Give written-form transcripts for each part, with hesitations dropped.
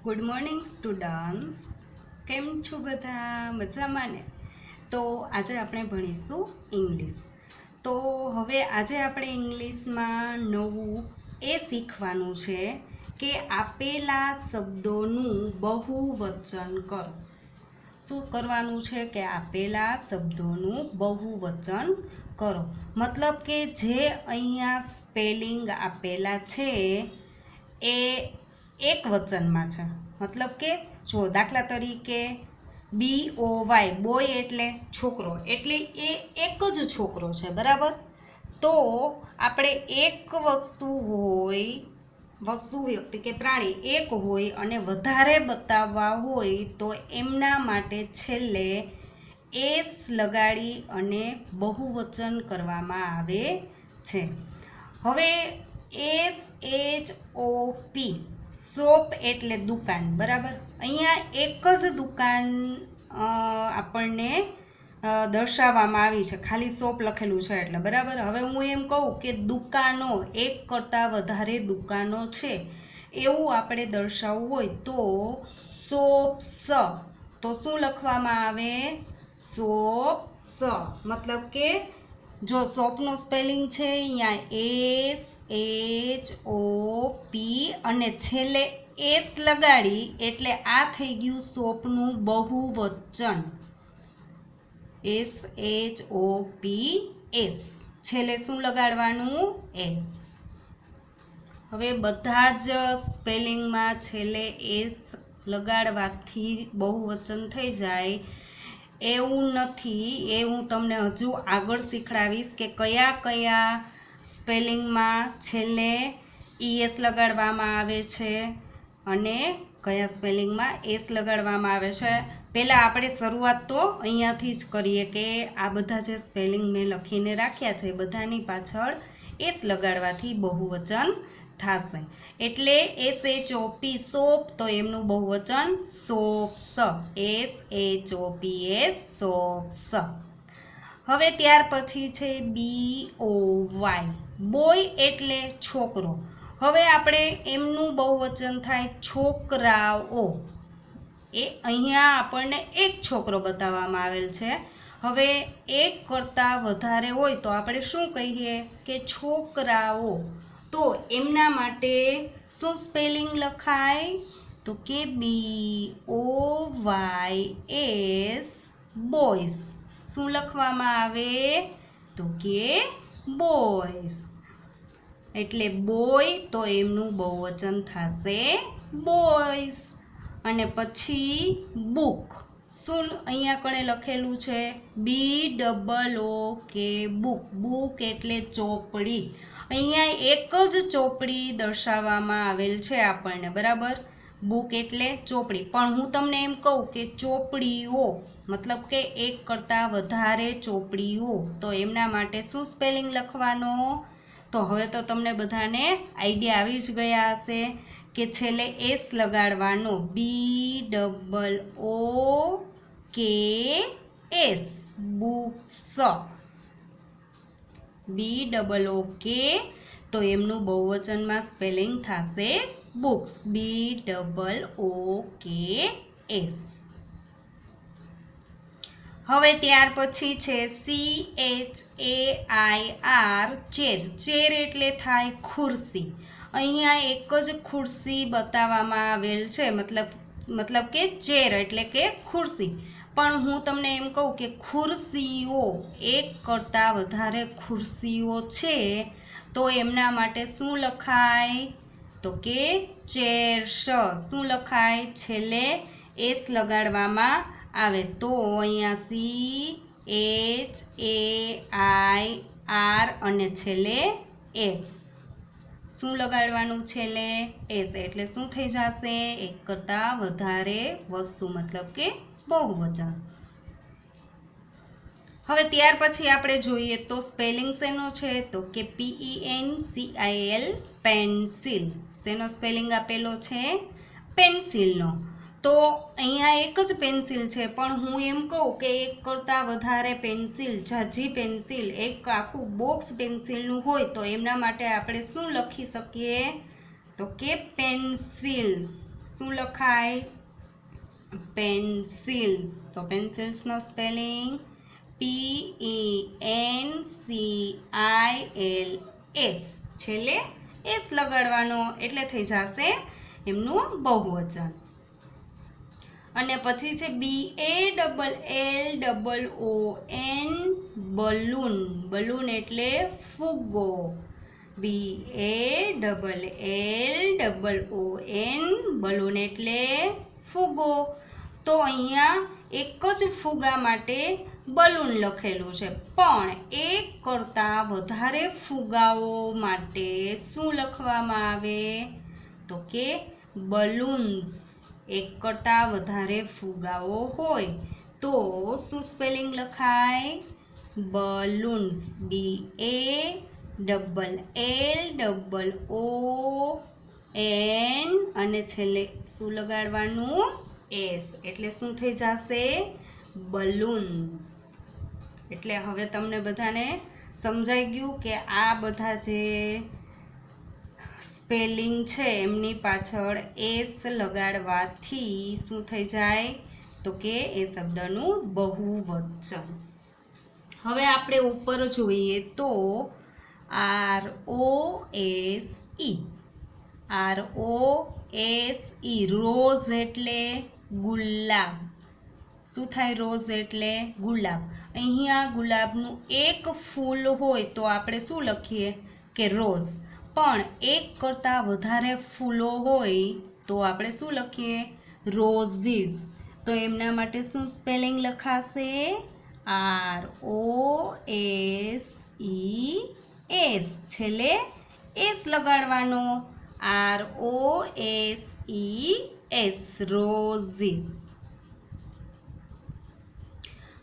Good morning students, કેમ છો બધા? મજામાં ને? તો આજે આપણે ભણીશું ઇંગ્લિશ. તો હવે આજે આપણે ઇંગ્લિશમાં નવું એ શીખવાનું છે કે આપેલા શબ્દોનું બહુવચન કરો. શું કરવાનું છે કે આપેલા શબ્દોનું બહુવચન કરો. મતલબ કે જે અહીંયા સ્પેલિંગ આપેલા છે એ એક વચનમાં છે. મતલબ કે જો દાખલા તરીકે BOY, બોય એટલે છોકરો, એટલે એ એક જ છોકરો છે, બરાબર? તો આપણે એક વસ્તુ વ્યક્તિ કે પ્રાણી એક હોય અને વધારે બતાવવા હોય તો એમના માટે છેલ્લે એસ લગાડી અને બહુવચન કરવામાં આવે છે. હવે SHOP, શોપ એટલે દુકાન, બરાબર? અહીંયા એક જ દુકાન આપણને દર્શાવવામાં આવી છે, ખાલી શોપ લખેલું છે એટલે, બરાબર? હવે હું એમ કહું કે દુકાનો, એક કરતાં વધારે દુકાનો છે એવું આપણે દર્શાવવું હોય તો શોપ્સ. તો શું લખવામાં આવે? શોપ્સ. મતલબ કે જો શોપનું સ્પેલિંગ છે અહીંયા SHOP અને છેલ્લે એસ લગાડી એટલે આ થઈ ગયું શોપનું બહુવચન. SHOPS, છેલ્લે શું લગાડવાનું? એસ. હવે બધા જ સ્પેલિંગમાં છેલ્લે એસ લગાડવાથી બહુવચન થઈ જાય એવું નથી. એ હું તમને હજુ આગળ શીખડાવીશ કે કયા કયા સ્પેલિંગમાં છેલ્લે ES લગાડવામાં આવે છે અને કયા સ્પેલિંગમાં એસ લગાડવામાં આવે છે. પહેલાં આપણે શરૂઆત તો અહીંયાથી જ કરીએ કે આ બધા જે સ્પેલિંગ મેં લખીને રાખ્યા છે બધાની પાછળ એસ લગાડવાથી બહુવચન થશે. એટલે SHOP શોપ, તો એમનું બહુવચન શોપ્સ. SHOPS, shops. હવે ત્યાર પછી છે BOY, બોય એટલે છોકરો. હવે આપણે એમનું બહુવચન થાય છોકરાઓ. એ અહીંયા આપણને એક છોકરો બતાવવામાં આવેલ છે. હવે એક કરતાં વધારે હોય તો આપણે શું કહીએ કે છોકરાઓ. તો એમના માટે શું સ્પેલિંગ લખાય? તો કે BOYS, બોયસ. શું લખવામાં આવે? તો કે બોયસ. એટલે બોય, તો એમનું બહુવચન થશે બોયસ. અને પછી બુક. શું અહીંયા કણે લખેલું છે? BOOK, book. બુક એટલે ચોપડી. અહીંયા એક જ ચોપડી દર્શાવવામાં આવેલ છે આપણને, બરાબર? બુક એટલે ચોપડી. પણ હું તમને એમ કહું કે ચોપડીઓ, મતલબ કે એક કરતાં વધારે ચોપડીઓ, તો એમના માટે શું સ્પેલિંગ લખવાનો? તો હવે તો તમને બધાને આઈડિયા આવી જ ગયા હશે કે છેલ્લે એસ લગાડવાનો. BOOKS, books. BOOK, તો એમનું બહુવચનમાં સ્પેલિંગ થશે બુક્સ. BOOKS. હવે ત્યાર પછી છે CHAIR, ચેર. ચેર એટલે થાય ખુરશી. અહીંયા એક જ ખુરશી બતાવવામાં આવેલ છે, મતલબ કે ચેર એટલે કે ખુરશી. પણ હું તમને એમ કહું કે ખુરશીઓ, એક કરતાં વધારે ખુરશીઓ છે તો એમના માટે શું લખાય? તો કે ચેર્સ. શું લખાય? છેલ્લે એસ લગાડવામાં આવે. તો અહીંયા CHAIR અને છેલ્લે એસ. શું લગાડવાનું? છેલ્લે એસ. એટલે શું થઈ જશે? એક કરતાં વધારે વસ્તુ, મતલબ કે બહુવચન. હવે ત્યાર પછી આપણે જોઈએ તો સ્પેલિંગ શેનો છે? તો કે PENCIL, પેન્સિલ. શેનો સ્પેલિંગ આપેલો છે? પેન્સિલનો. તો અહીંયા એક જ પેન્સિલ છે, પણ હું એમ કહું કે એક કરતાં વધારે પેન્સિલ, ઝાઝી પેન્સિલ, એક આખું બોક્સ પેન્સિલનું હોય તો એમના માટે આપણે શું લખી શકીએ? તો કે પેન્સિલ્સ. શું લખાય? પેન્સિલ્સ. તો પેન્સિલ્સનો સ્પેલિંગ PENCILS. છેલ્લે એસ લગાડવાનો એટલે થઈ જશે એમનું બહુવચન. અને પછી છે BALLON બલૂન. બલૂન એટલે ફુગ્ગો. BALLON બલૂન એટલે ફુગ્ગો. તો અહીંયા એક જ ફુગા માટે બલૂન લખેલું છે, પણ એક કરતાં વધારે ફુગાઓ માટે શું લખવામાં આવે? તો કે બલૂન્સ. એક કરતાં વધારે ફુગાઓ હોય તો શું સ્પેલિંગ લખાય? બલૂન્સ. BALLON અને છેલ્લે શું લગાડવાનું? એસ. એટલે શું થઈ જશે? બલૂન્સ. એટલે હવે તમને બધાને સમજાઈ ગયું કે આ બધા જે સ્પેલિંગ છે એમની પાછળ એસ લગાડવાથી શું થઈ જાય? તો કે એ શબ્દનું બહુવચન. હવે આપણે ઉપર જોઈએ તો ROSE. રોઝ એટલે ગુલાબ. શું થાય? રોઝ એટલે ગુલાબ. અહીંયા ગુલાબનું એક ફૂલ હોય તો આપણે શું લખીએ? કે રોઝ. પણ એક કરતાં વધારે ફૂલો હોય તો આપણે શું લખીએ? રોઝીસ. તો એમના માટે શું સ્પેલિંગ લખાશે? ROSES. છેલ્લે એસ લગાડવાનો. ROSES. રોઝીસ.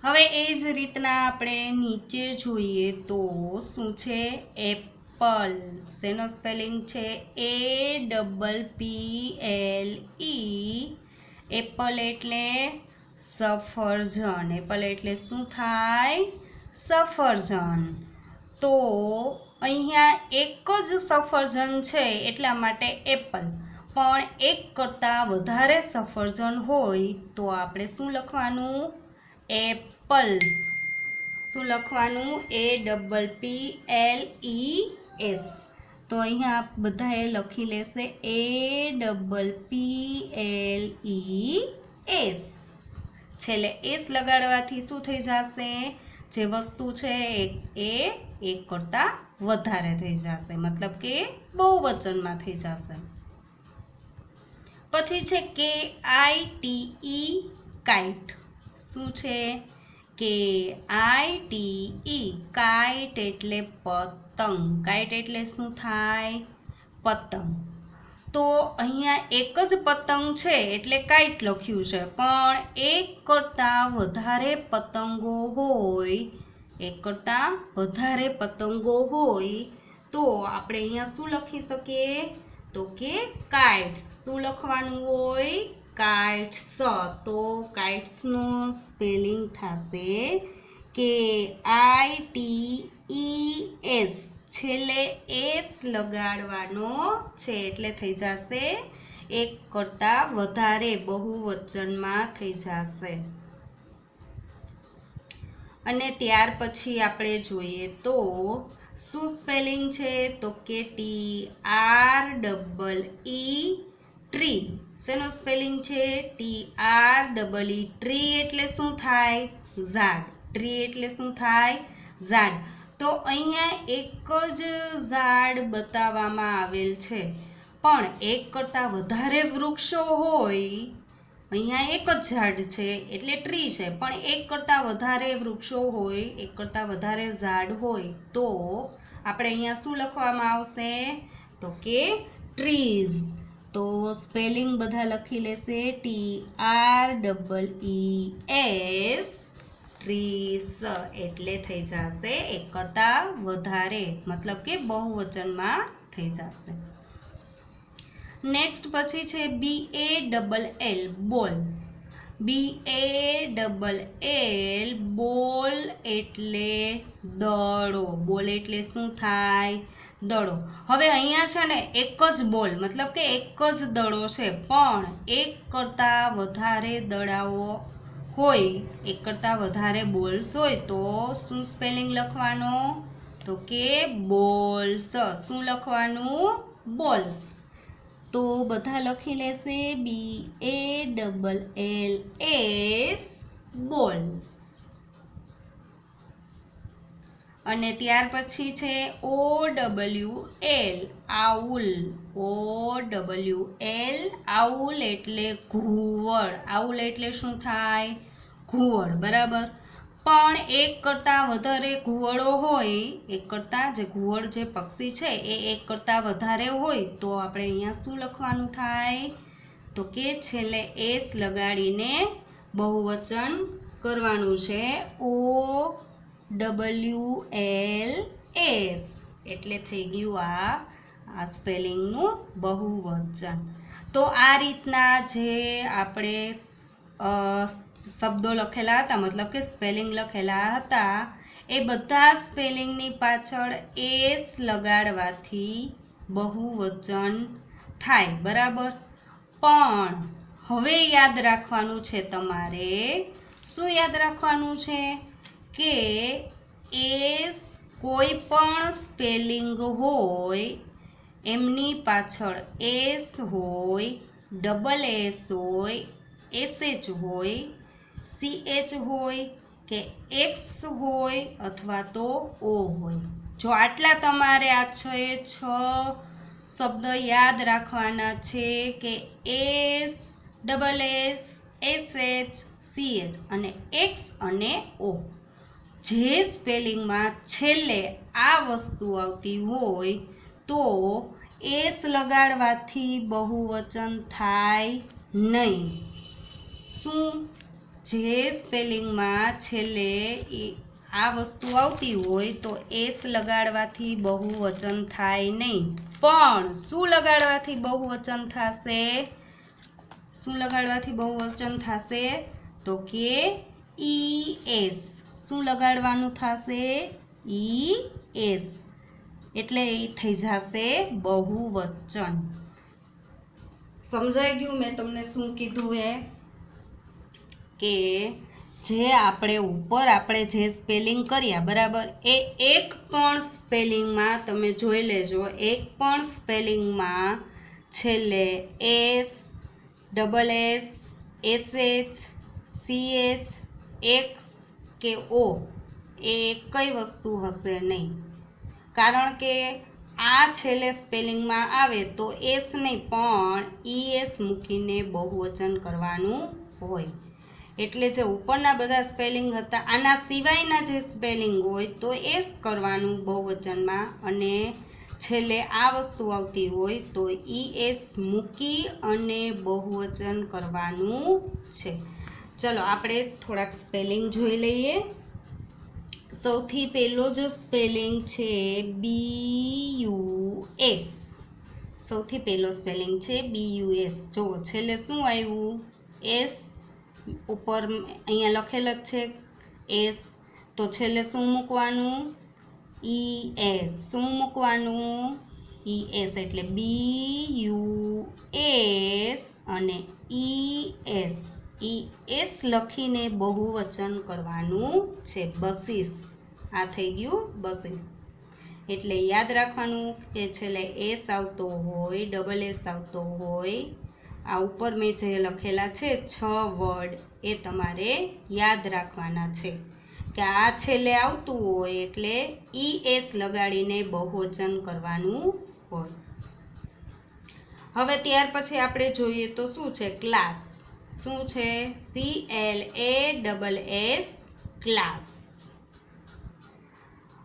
હવે એ જ રીતના આપણે નીચે જોઈએ તો શું છે? એપલ. શેનો સ્પેલિંગ છે? APPLE. એપલ એટલે સફરજન. એપલ એટલે શું થાય? સફરજન. તો અહીંયા એક જ સફરજન છે એટલા માટે એપલ. પણ એક કરતાં વધારે સફરજન હોય તો આપણે શું લખવાનું? એપલ્સ. શું લખવાનું? APPLES. તો અહીંયા બધાએ લખી લેશે APPLES. છેલ્લે એસ લગાડવાથી શું થઈ જશે? જે વસ્તુ છે એ એક કરતાં વધારે થઈ જશે, મતલબ કે બહુવચનમાં થઈ જશે. પછી છે KITE. કાઇટ. શું છે? KITE. કાઇટ એટલે પતંગ. કાઇટ એટલે શું થાય? પતંગ. તો અહીંયા એક જ પતંગ છે એટલે કાઇટ લખ્યું છે, પણ એક કરતાં વધારે પતંગો હોય, એક કરતાં વધારે પતંગો હોય તો આપણે અહીંયા શું લખી શકીએ? તો કે કાઇટ્સ. શું લખવાનું હોય? કાઇટ્સ. તો કાઇટ્સનું સ્પેલિંગ થશે KITES. છેલ્લે એસ લગાડવાનો છે એટલે થઈ જશે એક કરતાં વધારે, બહુવચનમાં થઈ જશે. અને ત્યાર પછી આપણે જોઈએ તો શું સ્પેલિંગ છે? તો કે TREE. ટ્રી. શેનો સ્પેલિંગ છે? TREE. ટ્રી એટલે શું થાય? ઝાડ. ટ્રી એટલે શું થાય? ઝાડ. તો અહીંયા એક જ ઝાડ બતાવવામાં આવેલ છે, પણ એક કરતાં વધારે વૃક્ષો હોય. અહીંયા એક જ ઝાડ છે એટલે ટ્રી છે, પણ એક કરતાં વધારે વૃક્ષો હોય, એક કરતાં વધારે ઝાડ હોય તો આપણે અહીંયા શું લખવામાં આવશે? તો કે ટ્રીઝ. તો સ્પેલિંગ બધા લખી લેશે TREES. ટ્રીસ. એટલે થઈ જશે એક કરતાં વધારે, મતલબ કે બહુવચનમાં થઈ જશે. નેક્સ્ટ પછી છે BALL. બોલ. BALL. બોલ એટલે દડો. બોલ એટલે શું થાય? દડો. હવે અહીંયા છે ને એક જ બોલ મતલબ કે એક જ દડો છે, પણ એક કરતાં વધારે દડાઓ હોય, એક કરતાં વધારે બોલ્સ હોય તો શું સ્પેલિંગ લખવાનો? તો કે બોલ્સ. શું લખવાનું? બોલ્સ. તો બધા લખી લેશે BALLS બોલ્સ. અને ત્યાર પછી છે OWL આઉલ. OWL આઉલ એટલે ઘુવડ. આઉલ એટલે શું થાય? ઘુવડ. બરાબર. પણ એક કરતાં વધારે ઘુવડો હોય, એક કરતાં જે ઘુવડ જે પક્ષી છે એ એક કરતાં વધારે હોય તો આપણે અહીંયા શું લખવાનું થાય? તો કે છેલ્લે એસ લગાડીને બહુવચન કરવાનું છે. OWLS એટલે થઈ ગયું આ સ્પેલિંગનું બહુવચન. તો આ રીતના જે આપણે શબ્દો લખેલા હતા, મતલબ કે સ્પેલિંગ લખેલા હતા, એ બધા સ્પેલિંગની પાછળ એસ લગાડવાથી બહુવચન થાય. બરાબર. પણ હવે યાદ રાખવાનું છે તમારે. શું યાદ રાખવાનું છે? કે એસ કોઈ પણ સ્પેલિંગ હોય એમની પાછળ એસ હોય, ડબલ એસ હોય, SH હોય, CH હોય કે X હોય અથવા તો O હોય. જો આટલા તમારે આ 6 શબ્દ યાદ રાખવાના છે કે S, double S, SH, CH અને X અને O. જે સ્પેલિંગમાં છેલ્લે આ વસ્તુ આવતી હોય તો એસ લગાડવાથી બહુવચન થાય નહીં. શું? જે સ્પેલિંગમાં છેલ્લે આ વસ્તુ આવતી હોય તો એસ લગાડવાથી બહુવચન થાય નહીં. પણ શું લગાડવાથી બહુવચન થશે? શું લગાડવાથી બહુવચન થશે? તો કે ES. શું લગાડવાનું થશે? ES. એટલે એ થઈ જશે બહુવચન. સમજાઈ ગયું મેં તમને શું કીધું? કે જે આપણે ઉપર જે સ્પેલિંગ કર્યા, બરાબર, એ એક પણ સ્પેલિંગમાં તમે જોઈ લેજો, એક પણ સ્પેલિંગમાં છેલ્લે S, double S, SH, CH, X કે O એ કઈ વસ્તુ હશે નહીં. કારણ કે આ છેલ્લે સ્પેલિંગમાં આવે તો એસ નહીં પણ ES મૂકીને બહુવચન કરવાનું હોય. એટલે જે ઉપરના બધા સ્પેલિંગ હતા, આના સિવાયના જે સ્પેલિંગ હોય તો એસ કરવાનું બહુવચનમાં, અને છેલ્લે આ વસ્તુ આવતી હોય તો ES મૂકી અને બહુવચન કરવાનું છે. ચલો આપણે થોડાક સ્પેલિંગ જોઈ લઈએ. સૌથી પહેલો જો સ્પેલિંગ છે BUS. સૌથી પહેલો સ્પેલિંગ છે BUS. જો છેલ્લે શું આવ્યું? એસ. ઉપર અહીંયા લખેલ જ છે એસ, તો છેલ્લે શું મૂકવાનું? ES. શું મૂકવાનું? ES. એટલે BUS અને ES. ES લખીને બહુવચન કરવાનું છે. બસીસ. આ થઈ ગયું બસીસ. એટલે યાદ રાખવાનું કે છેલ્લે એસ આવતો હોય, ડબલ એસ આવતો હોય, આ ઉપર મેં જે લખેલા છે 6 વર્ડ એ તમારે યાદ રાખવાના છે કે આ છેલ્લે આવતું હોય એટલે ES લગાડીને બહુવચન કરવાનું હોય. હવે ત્યાર પછી આપણે જોઈએ તો શું છે? ક્લાસ. શું છે? CLASS class.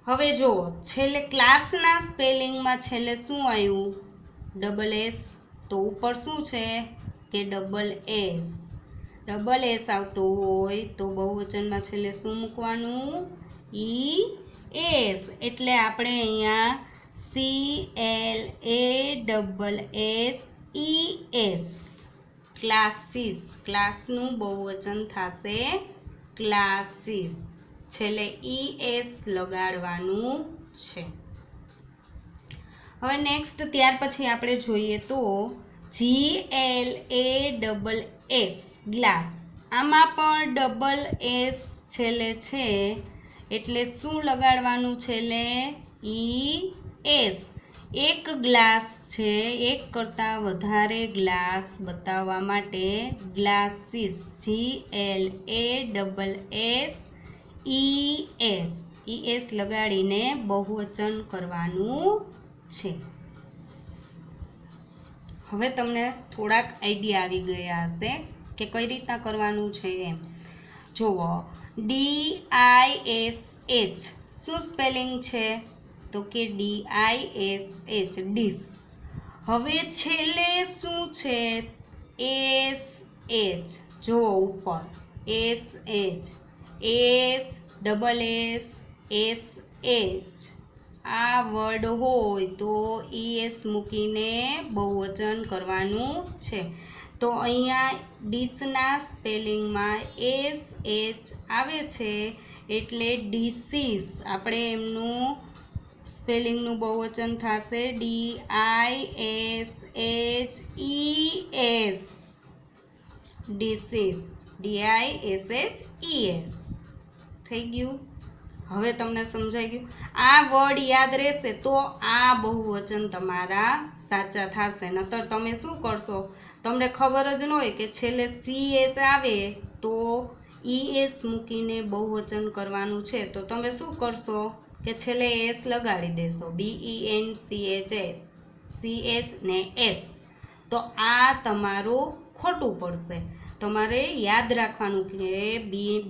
હવે જુઓ, છેલ્લે ક્લાસના સ્પેલિંગમાં છેલ્લે શું આવ્યું? Double S. તો ઉપર શું છે કે ડબલ એસ. ડબલ એસ આવતો હોય તો બહુવચનમાં છેલ્લે શું મૂકવાનું? ES. એટલે આપણે અહીંયા CLASSES ક્લાસીસ. ક્લાસનું બહુવચન થશે ક્લાસીસ. છેલ્લે ES લગાડવાનું છે. હવે નેક્સ્ટ ત્યાર પછી આપણે જોઈએ તો GLASS ગ્લાસ, આમાં પણ ડબલ એસ છેલ્લે છે એટલે શું લગાડવાનું છેલ્લે? ES. એક ગ્લાસ છે, એક કરતાં વધારે ગ્લાસ બતાવવા માટે ગ્લાસીસ, GLASSES લગાડીને બહુવચન કરવાનું છે. હવે તમને થોડાક આઈડિયા આવી ગયા હશે કે કઈ રીતના કરવાનું છે એમ. જુઓ, DISH શું સ્પેલિંગ છે? તો કે DISH, ડીશ. હવે છેલ્લે શું છે? SH. જો ઉપર SH, SSS આ વર્ડ હોય તો ES મૂકીને બહુવચન કરવાનું છે. તો અહીંયા ડીશના સ્પેલિંગમાં SH આવે છે એટલે ડીસીસ, આપણે એમનું સ્પેલિંગનું બહુવચન થશે DISHES, ડીસીસ, DISHES. થઈ ગયું? હવે તમને સમજાઈ ગયું? આ વર્ડ યાદ રહેશે તો આ બહુવચન તમારા સાચા થશે. નહીતર તમે શું કરશો? તમને ખબર જ ન હોય કે છેલ્લે CH આવે તો ES મૂકીને બહુવચન કરવાનું છે, તો તમે શું કરશો કે છેલ્લે S લગાડી દેશો, BENCH ને S. તો આ તમારું ખોટું પડશે. તમારે યાદ રાખવાનું કે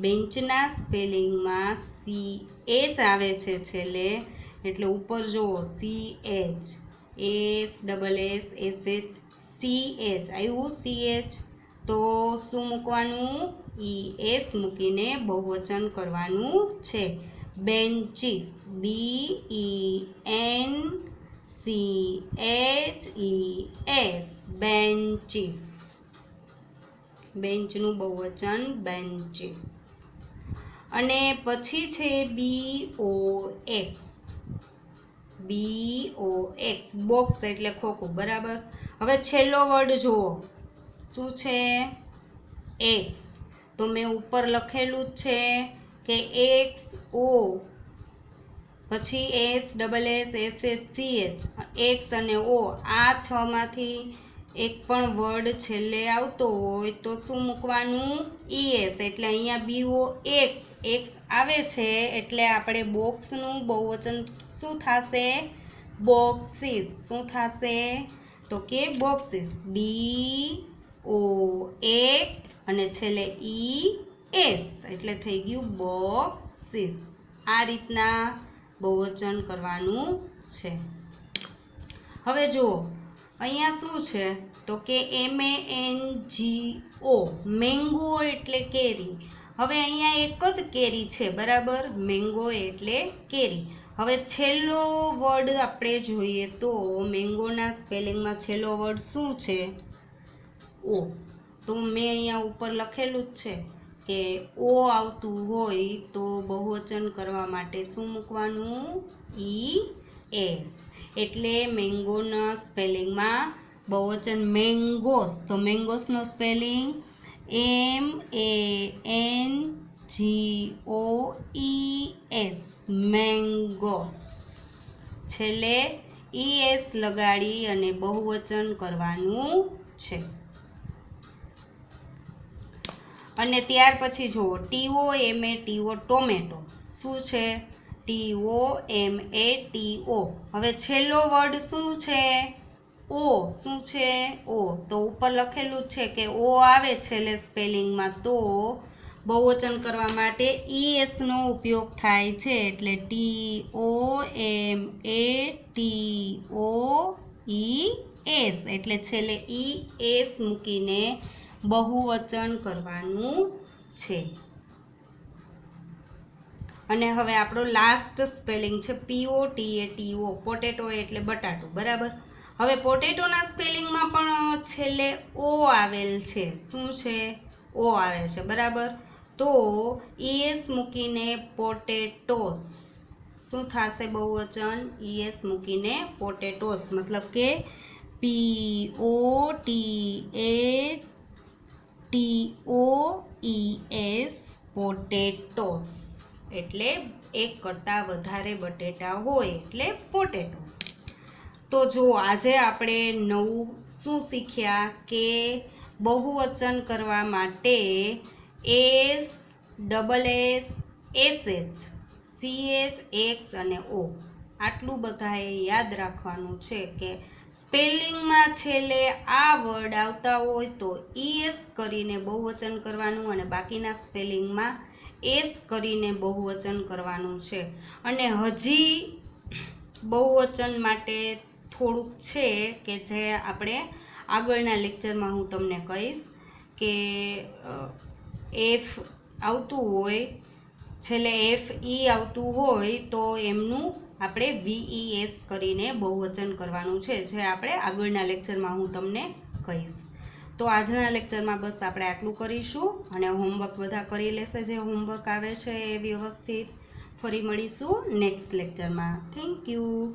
બેન્ચના સ્પેલિંગમાં CH આવે છે છેલ્લે, એટલે ઉપર જુઓ CH, SSSH, CH આવ્યું. CH તો શું મૂકવાનું? ES મૂકીને બહુવચન કરવાનું છે. Benches, BENCHES, benches. બેન્ચનું બહુવચન બેન્ચીસ. અને પછી છે BOX, બોક્સ એટલે ખોખું, બરાબર. હવે છેલ્લો વર્ડ જુઓ શું છે? X. તો મેં ઉપર લખેલું જ છે કે XO, પછી SSSH, X અને O, આ 6 માંથી એક પણ વર્ડ છેલ્લે આવતો હોય તો શું મૂકવાનું? ES. એટલે અહીંયા BOX, X આવે છે એટલે આપણે બોક્સનું બહુવચન શું થશે? બોક્સીસ. શું થશે? તો કે બોક્સીસ, BOX અને છેલ્લે ES એટલે થઈ ગયું બોક્સીસ. આ રીતના બહુવચન કરવાનું છે. હવે જુઓ અહીંયા શું છે? તો કે MANGO, મેંગો એટલે કેરી. હવે અહીંયા એક જ કેરી છે, બરાબર. મેંગો એટલે કેરી. હવે છેલ્લો વર્ડ આપણે જોઈએ તો મેંગોના સ્પેલિંગમાં છેલ્લો વર્ડ શું છે? O. તો મેં અહીંયા ઉપર લખેલું જ છે કે O આવતું હોય તો બહુવચન કરવા માટે શું મૂકવાનું? ES. એટલે મેંગોના સ્પેલિંગમાં બહુવચન મેંગોસ, તો મેંગોસનો સ્પેલિંગ MANGOES, મેંગોસ. છેલ્લે ES લગાડી અને બહુવચન કરવાનું છે. અને ત્યાર પછી જુઓ TOMATO, ટોમેટો. શું છે? TOMATO. હવે છેલ્લો વર્ડ શું છે? O. શું છે? O. તો ઉપર લખેલું છે કે O આવે છેલ્લે સ્પેલિંગમાં તો બહુવચન કરવા માટે ES નો ઉપયોગ થાય છે એટલે TOMATOES એટલે છેલ્લે ES મૂકીને બહુવચન કરવાનું છે. અને હવે આપણો લાસ્ટ સ્પેલિંગ છે POTATO, પોટેટો એટલે બટાટું, બરાબર. હવે પોટેટોના સ્પેલિંગમાં પણ છેલ્લે O આવેલ છે. શું છે? O આવે છે, બરાબર. તો ES મૂકીને પોટેટોસ, શું થશે બહુવચન? ES મૂકીને પોટેટોસ, મતલબ કે POTATOES પોટેટોસ, એટલે એક કરતાં વધારે બટેટા હોય એટલે પોટેટોસ. તો જો આજે આપણે નવું શું શીખ્યા કે બહુવચન કરવા માટે S, double S, SH, CH, X અને O આટલું બધાએ યાદ રાખવાનું છે કે સ્પેલિંગમાં છેલ્લે આ વર્ડ આવતા હોય તો ES કરીને બહુવચન કરવાનું અને બાકીના સ્પેલિંગમાં S કરીને બહુવચન કરવાનું છે. અને હજી બહુવચન માટે થોડુંક છે કે જે આપણે આગળના લેક્ચરમાં હું તમને કહીશ કે F આવતું હોય, છેલ્લે FE આવતું હોય તો એમનું આપણે VES કરીને બહુવચન કરવાનું છે, જે આપણે આગળના લેક્ચરમાં હું તમને કહીશ. તો આજના લેક્ચરમાં બસ આપણે આટલું કરીશું અને હોમવર્ક બધા કરી લેશે. જે હોમવર્ક આવે છે એ વ્યવસ્થિત. ફરી મળીશું નેક્સ્ટ લેક્ચરમાં. Thank you.